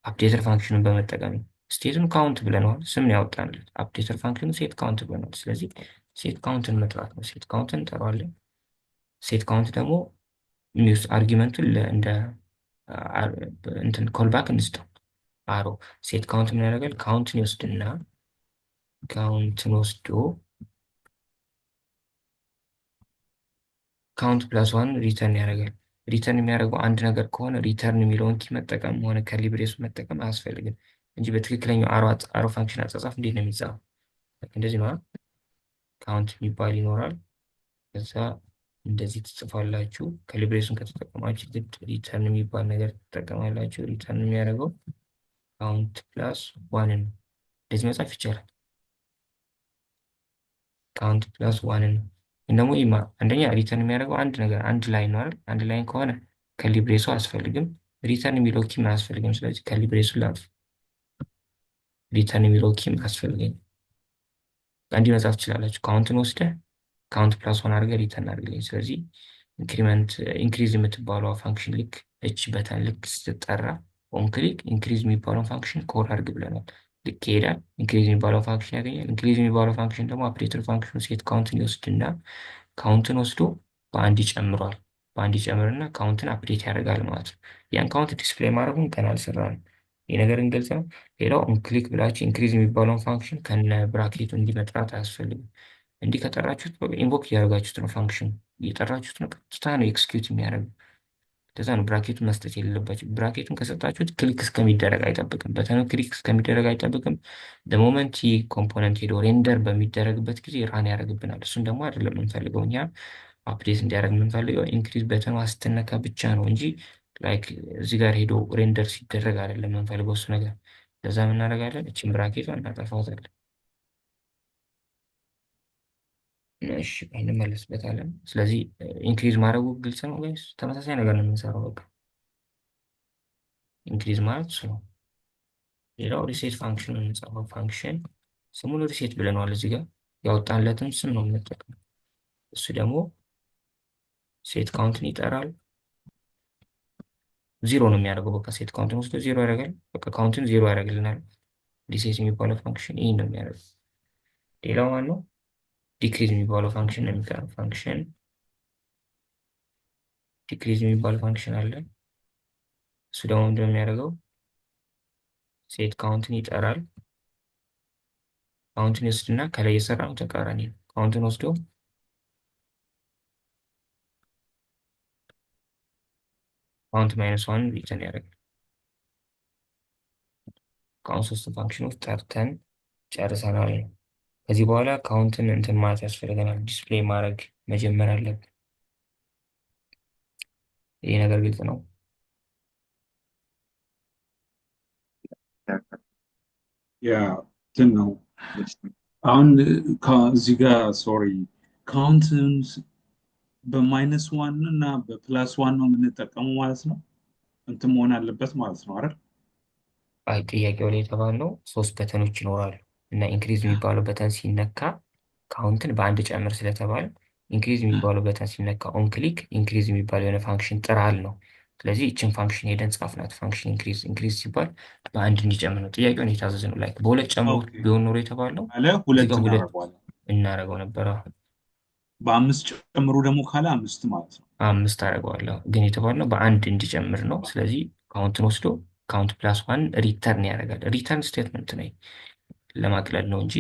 አፕዴተር ፋንክሽንን በመጠቀም ነው። ስቴቱን ካውንት ብለነዋል፣ ስም ያወጣንለት። አፕዴተር ፋንክሽኑ ሴት ካውንት ብለነዋል። ስለዚህ ሴት ካውንትን መጥራት ነው። ሴት ካውንትን እንጠራዋለን። ሴት ካውንት ደግሞ ሚውስ አርጊመንቱን እንደ እንትን ኮልባክ እንስጠው። አሮ ሴት ካውንት ምን ያደርጋል? ካውንትን ይወስድና ካውንትን ወስዶ ካውንት ፕላስ ዋን ሪተርን ያደርጋል። ሪተርን የሚያደርገው አንድ ነገር ከሆነ ሪተርን የሚለውን ኪ መጠቀም ሆነ ከርሊ ብሬስ መጠቀም አያስፈልግም እንጂ በትክክለኛው አሮ ፋንክሽን አጻጻፍ እንዴት ነው የሚጻፈው? እንደዚህ ነው። ካውንት የሚባል ይኖራል። ከዛ እንደዚህ ትጽፋላችሁ። ከሊብሬሽን ከተጠቀማችሁ ግድ ሪተርን የሚባል ነገር ትጠቀማላችሁ። ሪተርን የሚያደርገው ካውንት ፕላስ ዋንን ነው። እንደዚህ መጻፍ ይቻላል። ካውንት ፕላስ ዋንን ነው። ግን ደግሞ አንደኛ ሪተርን የሚያደርገው አንድ ነገር አንድ ላይን ነው አይደል? አንድ ላይን ከሆነ ከሊብሬሱ አያስፈልግም። ሪተርን የሚለው ኪም አያስፈልግም። ስለዚህ ከሊብሬሱ ላፍ ሪተርን የሚለው ኪም አያስፈልገኝ። አንድ መጻፍ ትችላላችሁ። ካውንትን ወስደህ ካውንት ፕላስ ዋን አድርገህ ሪተርን አድርግልኝ። ስለዚህ ኢንክሪዝ የምትባለው ፋንክሽን ልክ እች በተን ልክ ስትጠራ ኦን ክሊክ ኢንክሪዝ የሚባለውን ፋንክሽን ኮድ አድርግ ብለናል። ልክ ይሄዳል። ኢንክሪዝ የሚባለው ፋንክሽን ያገኛል። ኢንክሪዝ የሚባለው ፋንክሽን ደግሞ አፕዴተር ፋንክሽኑ ሴት ካውንትን ይወስድና ካውንትን ወስዶ በአንድ ይጨምሯል። በአንድ ይጨምርና ካውንትን አፕዴት ያደርጋል ማለት ነው። ያን ካውንት ዲስፕሌይ ማድረጉን ገና አልሰራንም። ይህ ነገር እንገልጽ ነው። ሌላው ኦን ክሊክ ብላችሁ ኢንክሪዝ የሚባለውን ፋንክሽን ከነ ብራኬቱ እንዲመጥራት አያስፈልግም። እንዲህ ከጠራችሁት ኢንቮክ እያደረጋችሁት ነው። ፋንክሽን እየጠራችሁት ነው። ቀጥታ ነው ኤክስኪዩት የሚያደርገው። ለዛ ነው ብራኬቱን መስጠት የሌለባችሁ። ብራኬቱን ከሰጣችሁት ክሊክ እስከሚደረግ አይጠብቅም። በተኑ ክሊክ እስከሚደረግ አይጠብቅም። ለሞመንት ኮምፖነንት ሄዶ ሬንደር በሚደረግበት ጊዜ ራን ያደርግብናል። እሱን ደግሞ አይደለም የምንፈልገው እኛ አፕዴት እንዲያደርግ የምንፈልገው ኢንክሪዝ በተኑ አስትነካ ብቻ ነው እንጂ ላይክ እዚህ ጋር ሄዶ ሬንደር ሲደረግ አይደለም የምንፈልገው እሱ ነገር። ለዛ እናደርጋለን፣ እችን ብራኬቷን እናጠፋታለን። እሺ እንመለስበታለን። ስለዚህ ኢንክሪዝ ማድረጉ ግልጽ ነው ጋይስ። ተመሳሳይ ነገር ነው የምንሰራው። በቃ ኢንክሪዝ ማለት እሱ ነው። ሌላው ሪሴት ፋንክሽን የምንጻፈው ፋንክሽን ስሙን ሪሴት ብለነዋል። እዚህ ጋር ያወጣንለትን ስም ነው የምንጠቀመው። እሱ ደግሞ ሴት ካውንትን ይጠራል። ዜሮ ነው የሚያደርገው። በቃ ሴት ካውንትን ወስዶ ዜሮ ያደርጋል። በቃ ካውንትን ዜሮ ያደርግልናል። ሪሴት የሚባለው ፋንክሽን ይህን ነው የሚያደርገው። ሌላው ማን ነው? ዲክሪዝ የሚባለው ፋንክሽን ነው የሚቀረው። ፋንክሽን ዲክሪዝ የሚባለው ፋንክሽን አለ። እሱ ደግሞ ምንድነው የሚያደርገው? ሴት ካውንትን ይጠራል። ካውንትን ይወስድና ከላይ የሰራ ነው ተቃራኒ ነው። ካውንትን ወስዶ ካውንት ማይነስ ዋን ሪተርን ያደርጋል። ከአሁን ሶስት ፋንክሽኖች ጠርተን ጨርሰናል። ከዚህ በኋላ ካውንትን እንትን ማለት ያስፈልገናል። ዲስፕሌይ ማድረግ መጀመር አለብን። ይህ ነገር ግልጽ ነው። ያ እንትን ነው። አሁን እዚህ ጋር ሶሪ ካውንትን በማይነስ ዋን እና በፕላስ ዋን ነው የምንጠቀመው ማለት ነው። እንትን መሆን አለበት ማለት ነው አይደል? አይ ጥያቄው ላይ የተባለው 3 በተኖች ይኖራሉ እና ኢንክሪዝ የሚባለው በተን ሲነካ ካውንትን በአንድ ጨምር ስለተባለ ኢንክሪዝ የሚባለው በተን ሲነካ ኦን ክሊክ ኢንክሪዝ የሚባለው የሆነ ፋንክሽን ጥራል ነው። ስለዚህ ይችን ፋንክሽን ሄደን ጻፍናት። ፋንክሽን ኢንክሪዝ ሲባል በአንድ እንዲጨምር ነው። ጥያቄውን የታዘዘ ነው። ላይክ በሁለት ጨምሮ ኦኬ ቢሆን ኖሮ የተባለው ካለ እዚህ ሁለት ጋር ሁለት እናደርገዋለን። እናደርገው ነበረ። በአምስት ጨምሩ ደግሞ ካለ አምስት ማለት ነው። 5 አደርገዋለሁ ግን የተባልነው በአንድ እንዲጨምር ነው። ስለዚህ ካውንትን ወስዶ ካውንት ፕላስ ዋን ሪተርን ያደርጋል። ሪተርን ስቴትመንት ነው ለማቅለል ነው እንጂ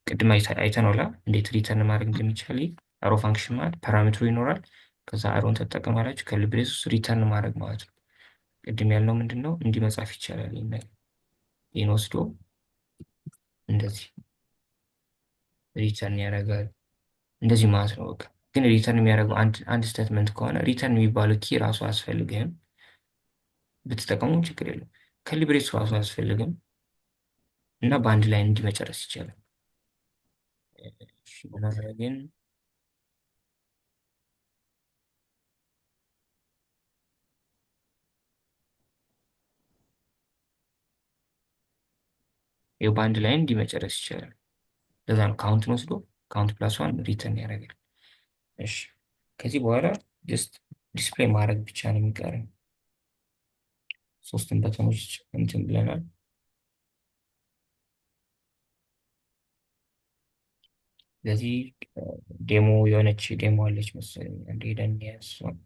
ቅድም አይተነውላ እንዴት ሪተርን ማድረግ እንደሚቻል። አሮ ፋንክሽን ማለት ፓራሜትሩ ይኖራል። ከዛ አሮን ተጠቀማላችሁ ከልብሬስ ውስጥ ሪተርን ማድረግ ማለት ነው። ቅድም ያልነው ምንድን ነው እንዲህ መጻፍ ይቻላል። ይህን ወስዶ እንደዚህ ሪተርን ያደርጋል። እንደዚህ ማለት ነው በቃ። ግን ሪተርን የሚያደርገው አንድ ስቴትመንት ከሆነ ሪተርን የሚባለው ኪ ራሱ አያስፈልግም። ብትጠቀሙም ችግር የለም። ከሊብሬስ ራሱ አያስፈልግም እና በአንድ ላይ እንዲህ መጨረስ ይቻላል። እሺ ግን ይኸው በአንድ ላይ እንዲህ መጨረስ ይቻላል። ለዛ ነው ካውንትን ወስዶ ካውንት ፕላስ ዋን ሪተርን ያደርጋል። እሺ ከዚህ በኋላ ጀስት ዲስፕሌይ ማድረግ ብቻ ነው የሚቀረን። 3 በተኖች እንትን ብለናል። ስለዚህ ዴሞ የሆነች ዴሞ አለች መሰለኝ። አንድ ሄደን ያሷን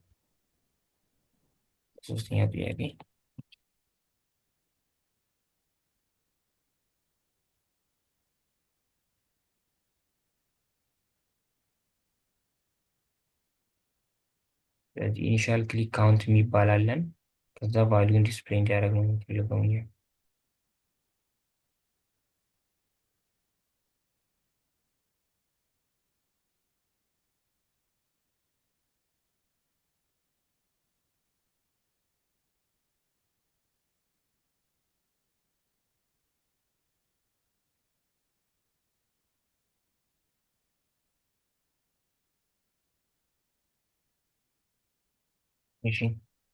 3ኛ ጥያቄ ስለዚህ ኢኒሻል ክሊክ ካውንት የሚባል አለን። ከዛ ቫሊዩን ዲስፕሌይ እንዲያደርግ ነው የምንፈልገው እኛ። እሺ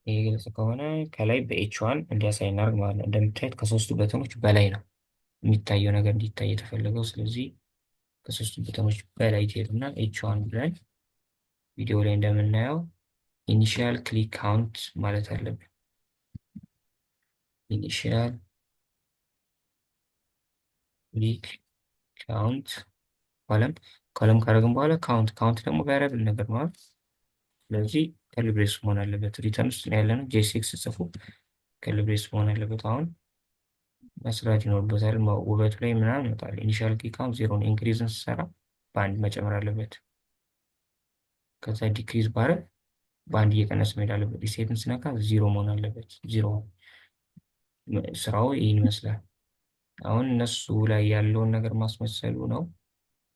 ይሄ ግልጽ ከሆነ ከላይ በኤች ዋን እንዲያሳይ እናድርግ ማለት ነው። እንደምታዩት ከ3ቱ በተኖች በላይ ነው የሚታየው ነገር እንዲታይ የተፈለገው። ስለዚህ ከ3ቱ በተኖች በላይ ትሄዱና ኤች ዋን ብለን ቪዲዮ ላይ እንደምናየው ኢኒሺያል ክሊክ ካውንት ማለት አለብን። ኢኒሺያል ክሊክ ካውንት ኮለም ካደረግን በኋላ ካውንት ደግሞ ቫሪያብል ነገር ማለት። ስለዚህ ከልብሬስ መሆን አለበት። ሪተርን ውስጥ ነው ያለነው። ጄሲክስ ጽፉ ከልብሬስ መሆን አለበት። አሁን መስራት ይኖርበታል። ውበቱ ላይ ምናምን ይመጣል። ኢኒሺያል ክሊክ ካውንት 0 ነው። ኢንክሪዝን ስሰራ በአንድ መጨመር አለበት። ከዛ ዲክሪዝ ባረግ በአንድ እየቀነሰ መሄድ አለበት። ሪሴትን ስነካ 0 መሆን አለበት። 0 ስራው ይህን ይመስላል። አሁን እነሱ ላይ ያለውን ነገር ማስመሰሉ ነው።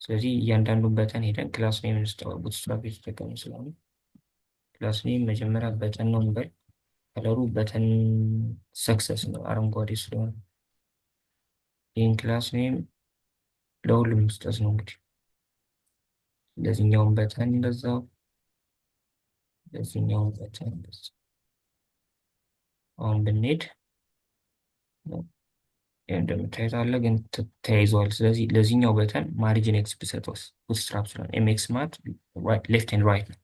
ስለዚህ እያንዳንዱን በተን ሄደን ክላስ ኔም እንስጠው። ቡትስትራፕ የተጠቀሙ ስለሆነ ክላስ ኔም መጀመሪያ በተን ነው እንበል። ከለሩ በተን ሰክሰስ ነው አረንጓዴ ስለሆነ ይህን ክላስ ኔም ለሁሉም መስጠት ነው። እንግዲህ ለዚህኛውን በተን እንደዛው፣ ለዚህኛውን በተን እንደዛው። አሁን ብንሄድ እንደምታዩት አለ ግን ተያይዘዋል። ስለዚህ ለዚህኛው በተን ማሪጅን ኤክስ ብሰጠውስ ቡትስትራፕ ስለሆነ ኤምኤክስ ማለት ሌፍት ኤንድ ራይት ነው።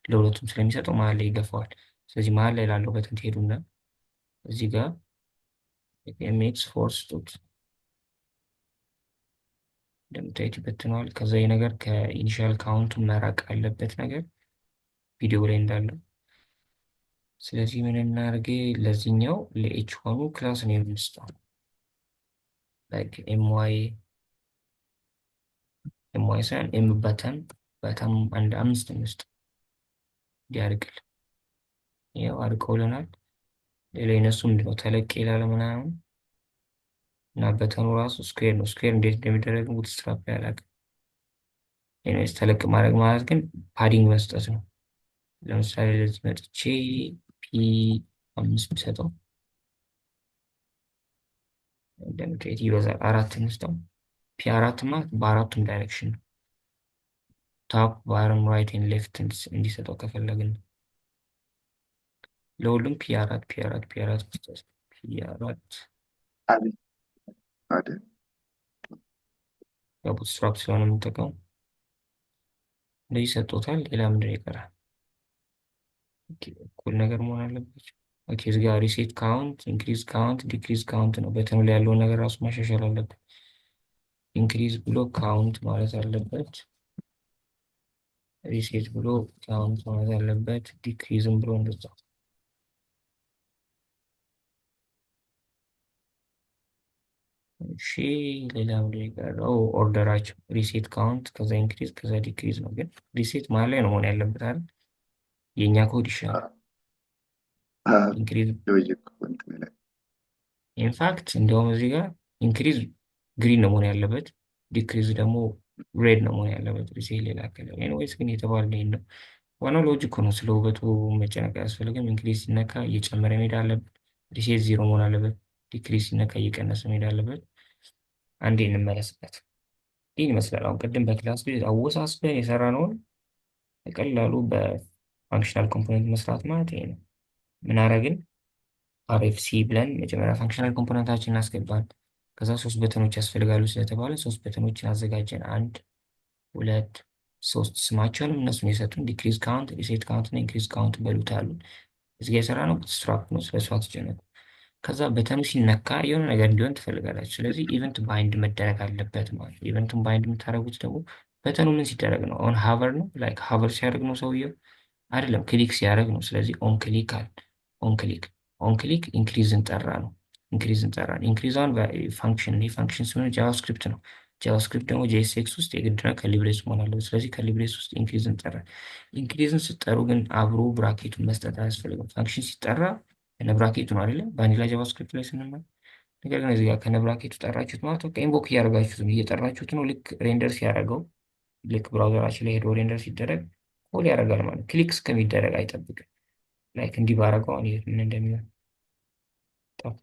ለሁለቱም ስለሚሰጠው መሀል ላይ ይገፋዋል። ስለዚህ መሀል ላይ ላለው በተን ትሄዱና እዚህ ጋር ኤምኤክስ ፎር ስጡት። እንደምታዩት ይበትነዋል። ከዛ ይህ ነገር ከኢኒሺያል ካውንቱ መራቅ አለበት ነገር ቪዲዮ ላይ እንዳለው። ስለዚህ ምን እናድርግ? ለዚህኛው ለኤች ዋኑ ክላስ ነው የምንስጠው። ላይክ ኤምዋይ ሳይሆን ኤም በተን አንድ 5 እንስጥ እንዲያርቅል። ይኸው አርቀውልናል። ሌላ የነሱ ምንድነው ተለቅ ይላል ምናምን እና በተኑ ራሱ ስኩዌር ነው። ስኩዌር እንዴት እንደሚደረግ ቡትስትራፕ ያላቅ ኤኒዌይስ ተለቅ ማድረግ ማለት ግን ፓዲንግ መስጠት ነው። ለምሳሌ ለዚህ መጥቼ ፒ5 ብሰጠው እንደምታዩት ይበዛል። 4 እንስጠው። ፒ4 ማለት በአራቱም ዳይሬክሽን ነው። ታፕ ባርም ራይት ኤንድ ሌፍት እንዲሰጠው ከፈለግን ለሁሉም ፒ4 ፒ4 ፒ4 መስጠት ፒ4 አቤት አይደል? በቡትስትራፕ ስለሆነ የምንጠቀመው እንደዚህ ሰጥቶታል። ሌላ ምንድን ነው ይቀራል? እኩል ነገር መሆን አለበት። ኦኬ እዚህ ጋር ሪሴት ካውንት፣ ኢንክሪዝ ካውንት፣ ዲክሪዝ ካውንት ነው። በተኑ ላይ ያለውን ነገር ራሱ ማሻሻል አለበት። ኢንክሪዝ ብሎ ካውንት ማለት አለበት። ሪሴት ብሎ ካውንት ማለት አለበት። ዲክሪዝም ብሎ እንደዛ። እሺ ሌላ ምንድን ነው የቀረው? ኦርደራቸው ሪሴት ካውንት፣ ከዛ ኢንክሪዝ፣ ከዛ ዲክሪዝ ነው። ግን ሪሴት ማለት ላይ ነው መሆን ያለበት አይደል? የእኛ ኮድ ይሻላል። ኢንክሪዝ ሎጂክ እንትን ላይ ኢንፋክት እንዲያውም እዚህ ጋር ኢንክሪዝ ግሪን ነው መሆን ያለበት፣ ዲክሪዝ ደግሞ ሬድ ነው መሆን ያለበት። ሪሴት ሌላ ከለር ኤኒዌይስ ግን የተባለ ይሄን ነው። ዋናው ሎጂክ ነው። ስለ ውበቱ መጨነቅ አያስፈልግም። ኢንክሪዝ ሲነካ እየጨመረ መሄድ አለበት። ሪሴት ዜሮ መሆን አለበት። ዲክሪዝ ሲነካ እየቀነሰ መሄድ አለበት። አንዴ እንመለስበት። ይህን ይመስላል። አሁን ቅድም በክላስ ቤዝ አወሳስበን የሰራነውን በቀላሉ በፋንክሽናል ኮምፖነንት መስራት ማለት ይሄ ነው። ምን አረግን? አርኤፍሲ ብለን መጀመሪያ ፋንክሽናል ኮምፖነንታችን እናስገባን። ከዛ 3 በተኖች ያስፈልጋሉ ስለተባለ 3 በተኖችን አዘጋጀን። 1 2 3 ስማቸውንም እነሱን የሰጡን ዲክሪዝ ካውንት፣ ሪሴት ካውንት እና ኢንክሪዝ ካውንት በሉት አሉን። እዚህ ጋ የሰራነው ቡትስትራፕ ነው። ስለሱ አትጨነቁ። ከዛ በተኑ ሲነካ የሆነ ነገር እንዲሆን ትፈልጋላችሁ። ስለዚህ ኢቨንት ባይንድ መደረግ አለበት ማለት ነው። ኢቨንቱን ባይንድ የምታደርጉት ደግሞ በተኑ ምን ሲደረግ ነው? ኦን ሃቨር ነው። ላይክ ሃቨር ሲያደርግ ነው ሰውየው አይደለም፣ ክሊክ ሲያደርግ ነው። ስለዚህ ኦን ክሊክ አለ። ኦን ክሊክ ኦን ክሊክ ኢንክሪዝን ጠራ ነው። ኢንክሪዝን ጠራ ነው። ኢንክሪዛን ፋንክሽን ነው። ፋንክሽን ሲሆን ጃቫስክሪፕት ነው። ጃቫስክሪፕት ደግሞ ጄኤስኤክስ ውስጥ የግድ ነው ከሊብሬስ መሆን አለበት። ስለዚህ ከሊብሬስ ውስጥ ኢንክሪዝን ጠራ። ኢንክሪዝን ስጠሩ ግን አብሮ ብራኬቱን መስጠት አያስፈልግም። ፋንክሽን ሲጠራ ከነ ብራኬቱ ነው አይደለም ቫኒላ ጃቫስክሪፕት ላይ ስንማር። ነገር ግን እዚህ ጋር ከነ ብራኬቱ ጠራችሁት ማለት በቃ ኢንቮክ እያደረጋችሁት ነው፣ እየጠራችሁት ነው። ልክ ሬንደር ሲያደርገው ልክ ብራውዘራችን ላይ ሄዶ ሬንደር ሲደረግ ኮል ያደርጋል ማለት ክሊክ እስከሚደረግ አይጠብቅም። ላይክ እንዲህ ባረገው አሁን ይሄ ምን እንደሚሆን ጠፋ።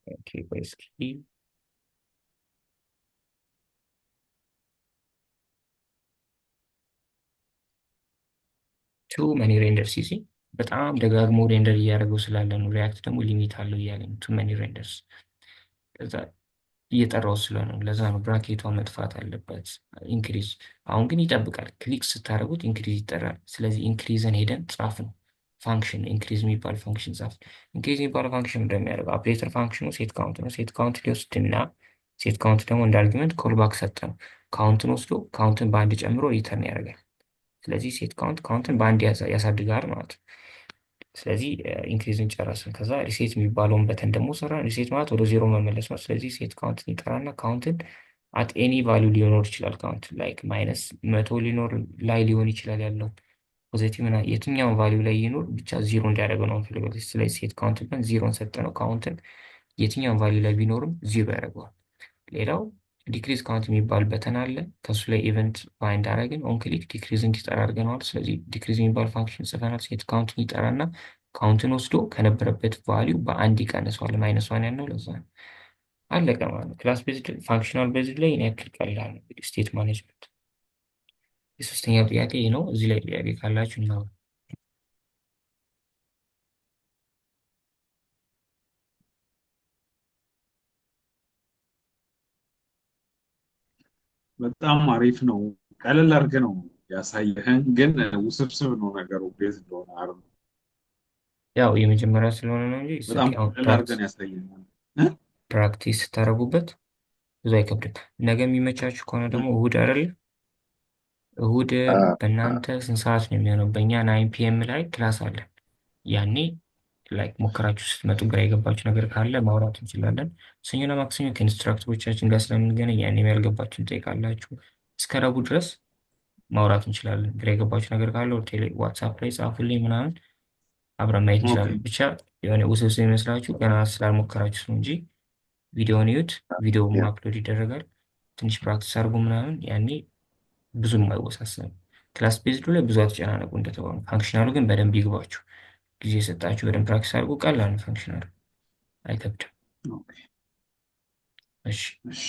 ኦኬ ቆይ እስኪ ቱ መኒ ሬንደር ሲሲ በጣም ደጋግሞ ሬንደር እያደረገው ስላለ ነው። ሪያክት ደግሞ ሊሚት አለው እያለ ነው። ቱ መኒ ሬንደርስ ከዛ እየጠራው ስለሆነ ነው። ለዛ ነው ብራኬቷ መጥፋት አለበት። ኢንክሪዝ አሁን ግን ይጠብቃል። ክሊክ ስታደርጉት ኢንክሪዝ ይጠራል። ስለዚህ ኢንክሪዝን ሄደን ጻፍ ነው ፋንክሽን ኢንክሪዝ የሚባል ፋንክሽን ጻፍ። ኢንክሪዝ የሚባል ፋንክሽን እንደሚያደርገው አፕዴተር ፋንክሽኑ ሴት ካውንት ነው። ሴት ካውንት ሊወስድና ሴት ካውንት ደግሞ እንደ አርጊመንት ኮልባክ ሰጠ ነው። ካውንትን ወስዶ ካውንትን በአንድ ጨምሮ ሪተርን ያደርጋል። ስለዚህ ሴት ካውንት ካውንትን በአንድ ያሳድጋል ማለት ነው። ስለዚህ ኢንክሪዝን ጨረስን። ከዛ ሪሴት የሚባለውን በተን ደግሞ ሰራ። ሪሴት ማለት ወደ ዜሮ መመለስ ነው። ስለዚህ ሴት ካውንትን ይጠራና ካውንትን አት ኤኒ ቫሊዩ ሊኖር ይችላል። ካውንት ላይክ ማይነስ 100 ሊኖር ላይ ሊሆን ይችላል ያለው ፖዚቲቭ እና የትኛውን ቫሊዩ ላይ ይኖር ብቻ ዜሮ እንዲያደርገው ነው የምፈልገው። ስለዚህ ሴት ካውንት ብለን ዜሮን ሰጠ ነው። ካውንትን የትኛውን ቫሊዩ ላይ ቢኖርም ዜሮ ያደርገዋል። ሌላው ዲክሪዝ ካውንት የሚባል በተን አለ። ከሱ ላይ ኢቨንት ባይንድ አደረግን። ኦን ክሊክ ዲክሪዝ እንዲጠራ አድርገነዋል። ስለዚህ ዲክሪዝ የሚባል ፋንክሽን ጽፈናል። ሴት ካውንትን ይጠራና ካውንትን ወስዶ ከነበረበት ቫሊዩ በአንድ ይቀንሰዋል። ማይነስ ዋን ያለው ለዛ ነው። አለቀ ማለት ነው። ክላስ ቤዝድ ፋንክሽናል ቤዝድ ላይ እኔ ያክል ቀላል ነው። እንግዲህ ስቴት ማኔጅመንት የሶስተኛው ጥያቄ ይህ ነው። እዚህ ላይ ጥያቄ ካላችሁ እናውራ። በጣም አሪፍ ነው። ቀለል አድርገህ ነው ያሳየህን፣ ግን ውስብስብ ነው ነገሩ። ቤዝ እንደሆነ አር ያው የመጀመሪያ ስለሆነ ነው እንጂ በጣም ቀለል አድርገን ያሳየናል። ፕራክቲስ ስታደርጉበት ብዙ አይከብድም። ነገ የሚመቻችሁ ከሆነ ደግሞ እሁድ አይደለ? እሁድ በእናንተ ስንት ሰዓት ነው የሚሆነው? በእኛ 9 ፒኤም ላይ ክላስ አለ። ያኔ ላይክ ሞከራችሁ ስትመጡ ግራ የገባችሁ ነገር ካለ ማውራት እንችላለን። ሰኞና ማክሰኞ ከኢንስትራክተሮቻችን ጋር ስለምንገናኝ ያኔ ያልገባችሁን ጠይቃላችሁ። እስከ ረቡዕ ድረስ ማውራት እንችላለን። ግራ የገባችሁ ነገር ካለ ዋትሳፕ ላይ ጻፉልኝ ምናምን አብረን ማየት እንችላለን። ብቻ የሆነ ውስብስብ ይመስላችሁ ገና ስላልሞከራችሁ ነው እንጂ ቪዲዮውን እዩት። ቪዲዮ አፕሎድ ይደረጋል። ትንሽ ፕራክቲስ አድርጉ ምናምን ያኔ ብዙም አይወሳሰብም። ክላስ ቤዝዱ ላይ ብዙ አትጨናነቁ እንደተባሉ። ፋንክሽናሉ ግን በደንብ ይግባችሁ። ጊዜ ሰጣችሁ በደንብ ፕራክቲስ አድርጉ። ቀላል ነው ፋንክሽናሉ፣ አይከብድም። ኦኬ፣ እሺ እሺ